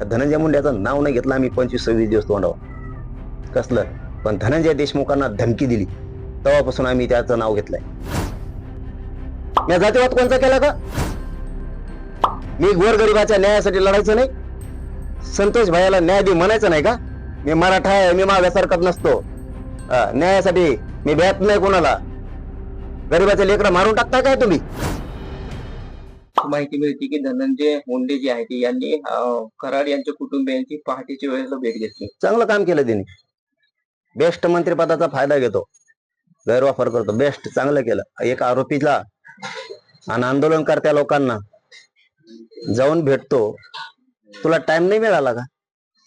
धनंजय मुंडेचं नाव नाही घेतलं आम्ही 25-26 दिवस तोंडावर कसलं, पण धनंजय देशमुखांना धमकी दिली तेव्हापासून आम्ही त्याचं नाव घेतलंय. मी जातीवाद कोणचा केला का? मी गोरगरिबाच्या न्यायासाठी लढायचं नाही? संतोष भाईला न्याय दे म्हणायचं नाही का? मी मराठा आहे, मी मागासारखत नसतो, न्यायासाठी मी भ्यात नाही कोणाला. गरीबाचे लेकरं मारून टाकता काय तुम्ही? माहिती मिळते की धनंजय मुंडे जे आहेत यांनी कराड यांच्या कुटुंबियांची पहाटेच्या वेळेला भेट घेतली. चांगलं काम केलं त्यांनी. बेस्ट मंत्रिपदाचा फायदा घेतो, गैरवापर करतो. बेस्ट, चांगलं केलं. एक आरोपीला आणि आंदोलनकर्त्या लोकांना जाऊन भेटतो. तुला टाइम नाही मिळाला का?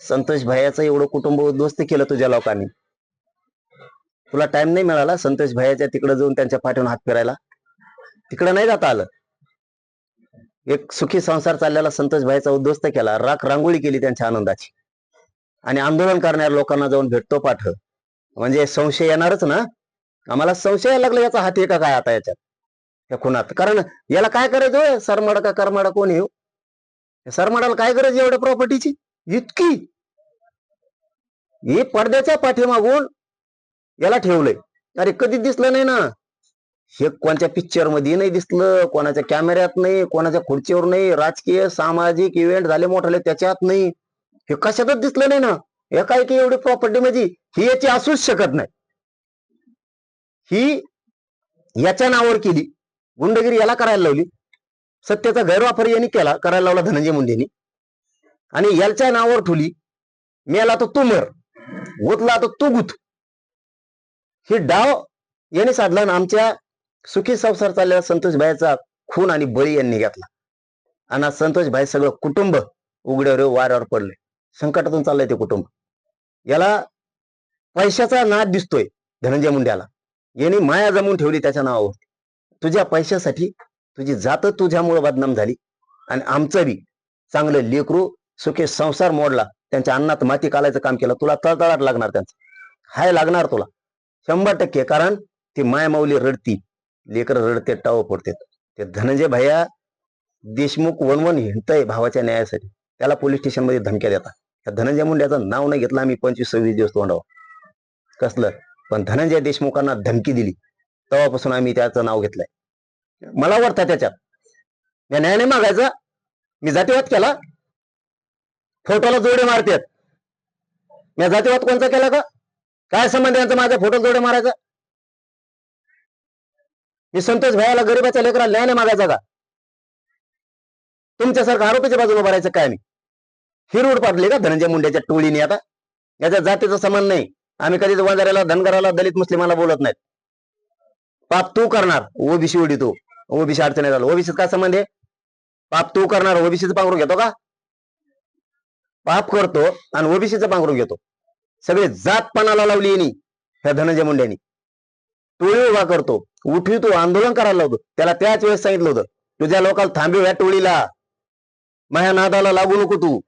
संतोष भाईचं एवढं कुटुंब उद्ध्वस्त केलं तुझ्या लोकांनी, तुला टाइम नाही मिळाला संतोष भाईच्या तिकडे जाऊन त्यांच्या पाठीवरून हात फिरायला? तिकडे नाही जाता आलं. एक सुखी संसार चाललेला संतोष भाईचा उद्ध्वस्त केला, राख रांगोळी केली त्यांच्या आनंदाची. आणि आंदोलन करणाऱ्या लोकांना जाऊन भेटतो पाठ, म्हणजे संशय येणारच ना. आम्हाला संशय लागला याचा हात आहे का काय आता याच्यात, या खुनात. कारण याला काय करायचं? सरमाडा का करमाडा कोण येऊ? सरमाडाला काय गरज एवढ्या प्रॉपर्टीची इतकी? हे पडद्याच्या पाठीमागून याला ठेवलंय. अरे कधी दिसलं नाही ना हे, कोणत्या पिक्चर मध्ये नाही दिसलं, कोणाच्या कॅमेऱ्यात नाही, कोणाच्या खुर्चीवर नाही, राजकीय सामाजिक इव्हेंट झाले मोठे त्याच्यात नाही, हे कशातच दिसलं नाही ना. एकाएकी एवढी प्रॉपर्टी म्हणजे ही याची असूच शकत नाही. ही याच्या नावावर केली, गुंडगिरी याला करायला लावली, सत्तेचा गैरवापर यांनी केला, करायला लावला धनंजय मुंडेंनी, आणि याच्या नावावर ठेवली. मेला तर तू मर, गुतला तर तू गुत. ही डाव यांनी साधला ना. आमच्या सुखी संसार चाललेला संतोष भाईचा खून आणि बळी यांनी घेतला. आणि संतोष भाई सगळं कुटुंब उघड्यावर वाऱ्यावर पडले. संकटातून चाललंय ते कुटुंब. याला पैशाचा नाद दिसतोय धनंजय मुंड्याला. यांनी माया जमवून ठेवली त्याच्या नावावर. तुझ्या पैशासाठी तुझी जात तुझ्यामुळे बदनाम झाली, आणि आमचं बी चांगलं लेकरू सुखी संसार मोडला. त्यांच्या अन्नात माती कालायचं काम केलं. तुला तळतळाट लागणार, त्यांचं हाय लागणार तुला 100%. कारण ती मायमाऊली रडती, लेकर रडते, टाव पडते. ते धनंजय भैया देशमुख वनवन हिंडतय भावाच्या न्यायासाठी, त्याला पोलीस स्टेशन मध्ये धमक्या देतात. त्या धनंजय मुंड्याचं नाव नाही घेतलं आम्ही 25-26 दिवस तोंडावर कसलं, पण धनंजय देशमुखांना धमकी दिली तेव्हापासून आम्ही त्याचं नाव घेतलंय. मला वाटतं त्याच्यात मी न्याय नाही मागायचा, मी जातीवाद केला. फोटोला जोडे मारतात. मी जातीवाद कोणता केला का? काय संबंध यांचा माझ्या फोटो जोडे मारायचा? मी संतोष भाईला गरीबाच्या लेकराला न्याय नाही मागायचा का? तुमच्यासारखं आरोपीच्या बाजूला भरायचं काय? मी ही रूढ पाडली का धनंजय मुंड्याच्या टोळीने? आता याच्या जातीचा समान नाही. आम्ही कधीच वंजाऱ्याला, धनगराला, दलित मुस्लिमाला बोलत नाहीत. पाप तू करणार, ओबीसी उडी तू, ओबीसी अडचणी झालं. ओबीसीत काय संबंध आहे? पाप तू करणार, ओबीसीचं पांघरून घेतो का? पाप करतो आणि ओबीसीचं पांघरून घेतो. सगळे जातपणाला लावली यांनी, ह्या धनंजय मुंड्यांनी. टोळी उभा करतो, उठवितो, आंदोलन करायला लावतो. त्याला त्याच वेळेस सांगितलं होतं, तुझ्या लोकांना थांबव या टोळीला, माझ्या नादाला लागू नको तू.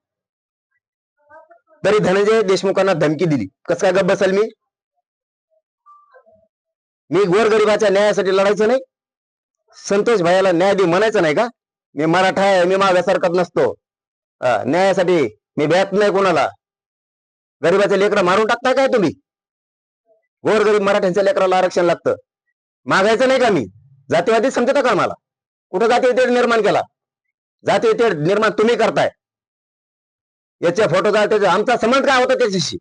तरी धनंजय देशमुखांना धमकी दिली. कसं काय गप्प बसेल मी? मी गोरगरिबाच्या न्यायासाठी लढायचं नाही? संतोष भाईला न्याय दे म्हणायचं नाही का? मी मराठा आहे, मी मागासारखत नसतो, न्यायासाठी मी भ्यात नाही कोणाला. गरीबाचे लेकरं मारून टाकताय काय तुम्ही? गोरगरीब मराठ्यांच्या लेकराला आरक्षण लागतं, मागायचं नाही का? मी जातीवादी समजता का मला? कुठं जातीय तेढ निर्माण केला? जातीय तेढ निर्माण तुम्ही करताय. याच्या फोटो आमचा संबंध काय होता त्याच्याशी?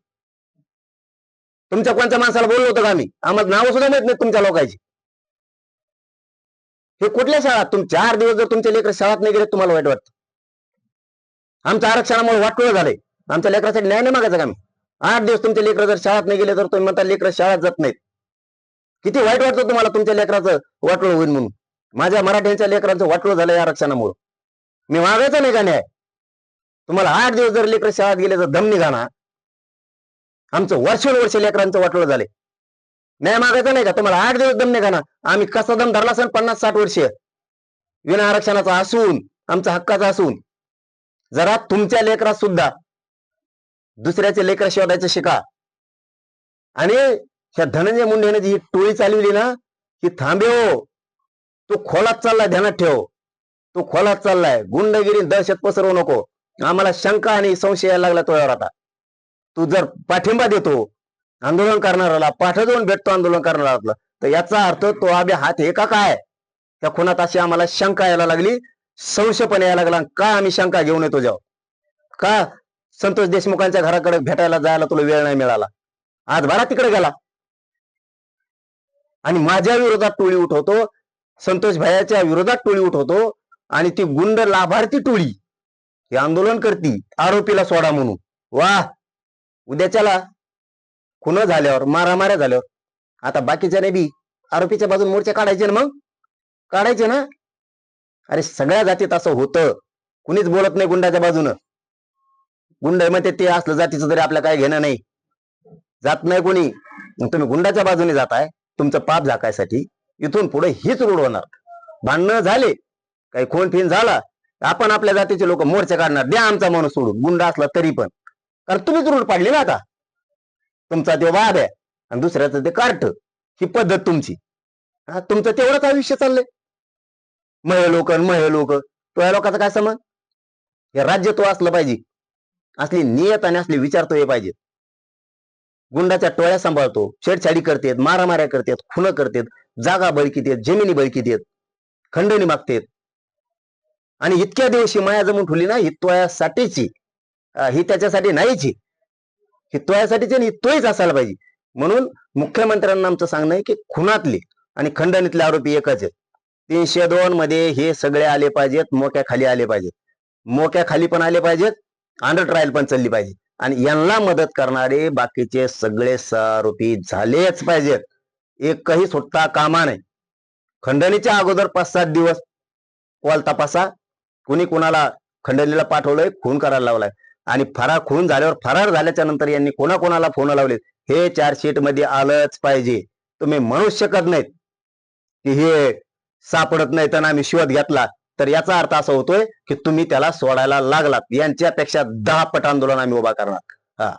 तुमच्या कोणत्या माणसाला बोललो होतं का आम्ही? आम्हाला नावं सुद्धा माहित नाही तुमच्या लोकांची. हे कुठल्या शाळा? 4 दिवस जर तुमचे लेकर शाळेत नाही गेले तुम्हाला वाईट वाटतं? आमच्या आरक्षणामुळे वाटोळं झालंय. आमच्या लेकरासाठी न्याय नाही मागायचा का आम्ही? 8 दिवस तुमचे लेकर जर शाळेत नाही गेले तर तुम्ही म्हणता लेकर शाळेत जात नाहीत. किती वाईट वाटतं तुम्हाला तुमच्या लेकराचं वाटोळं होईल म्हणून? माझ्या मराठ्यांच्या लेकरांचं वाटोळं झालं या आरक्षणामुळे. मी मागायचं नाही का न्याय? तुम्हाला 8 दिवस जर लेकर शाळेत गेले तर दम निघाना. आमचं वर्ष लेकरांचं वाटोळं झाले, न्याय मागायचा नाही का? तुम्हाला 8 दिवस दम निघाना. आम्ही कसा दम धरला असेल 50-60 वर्ष विना आरक्षणाचा असून, आमचा हक्काचा असून. जरा तुमच्या लेकरात सुद्धा दुसऱ्याचे लेकर शोधायचं शिका. आणि ह्या धनंजय मुंडेने जी टोळी चालवली ना, ही थांबेव. तू खोलात चाललाय, ध्यानात ठेव. तू खोलात चाललाय. गुंडगिरी दहशत पसरवू नको. आम्हाला शंका आणि संशय यायला लागला तुझ्यावर आता. तू जर पाठिंबा देतो आंदोलन करणाऱ्याला, पाठ जाऊन भेटतो आंदोलन करणाऱ्याला, तर याचा अर्थ तो आबे हात हे का काय? त्या खुनात अशी आम्हाला शंका यायला लागली, संशय पण यायला लागला. का आम्ही शंका घेऊन येतो जाऊ? का संतोष देशमुखांच्या घराकडे भेटायला जायला तुला वेळ नाही मिळाला? आज भरा तिकडे गेला आणि माझ्या विरोधात टोळी उठवतो, संतोष भैयाच्या विरोधात टोळी उठवतो आणि ती गुंड लाभार्थी टोळी हे आंदोलन करती आरोपीला सोडा म्हणून. वा, उद्याच्याला खुन झाल्यावर, मारामाऱ्या झाल्यावर आता बाकीच्याने बी आरोपीच्या बाजून मोर्चे काढायचे ना, मग काढायचे ना. अरे सगळ्या जातीत असं होतं, कुणीच बोलत नाही गुंडाच्या बाजूनं. गुंड म्हणते ते असलं जातीचं तरी आपल्या काय घेणं नाही, जात नाही कोणी. मग तुम्ही गुंडाच्या बाजूने जाताय तुमचं पाप झाकायसाठी. इथून पुढे हीच रूढ होणार. भांडणं झाले, काही खून फिन झाला, आपण आपल्या जातीचे लोक मोर्चे काढणार, द्या आमचा माणूस सोडून, गुंड असला तरी पण. कारण तुम्हीच रूढ पाडली ना आता. तुमचा ते वाद आहे आणि दुसऱ्याचं ते कार्ट, ही पद्धत तुमची. तुमचं तेवढंच आयुष्य चाललंय. महे लोक तो या लोकांचा काय समज? हे राज्य तो असलं पाहिजे, असली नियत आणि असले विचार तो हे पाहिजे. गुंडाच्या टोळ्या सांभाळतो, छेडछाडी करतेत, मारामाऱ्या करतेत, खुन करतेत, जागा बळकीत येत, जमिनी बळकीत येत, खंडणी मागतेत. आणि इतक्या दिवशी माया जमून ठेवली ना, ही तोयासाठीची, ही त्याच्यासाठी नाहीची, ही तोयासाठीची आणि ही तोच असायला पाहिजे. म्हणून मुख्यमंत्र्यांना आमचं सांगणं आहे की खुनातले आणि खंडणीतले आरोपी एकच आहेत. 302 मध्ये हे सगळे आले पाहिजेत, मोक्या खाली आले पाहिजेत, मोक्या खाली पण आले पाहिजेत, अंडर ट्रायल पण चालली पाहिजे. आणि यांना मदत करणारे बाकीचे सगळे आरोपी झालेच पाहिजेत, एकही सुटता कामा नये. खंडणीच्या अगोदर 5-7 दिवस कॉल तपासा, कुणी कुणाला खंडणीला पाठवलंय, खून करायला लावलाय, आणि खून झाल्यावर फरार झाल्याच्या नंतर यांनी कोणाकोणाला फोन लावले हे चार्जशीट मध्ये आलंच पाहिजे. तुम्ही म्हणू शकत नाहीत की हे सापडत नाही तर आम्ही शोध घेतला, तर याचा अर्थ असा होतोय की तुम्ही त्याला सोडायला लागलात. यांच्यापेक्षा 10 पट आंदोलन आम्ही उभा करणार.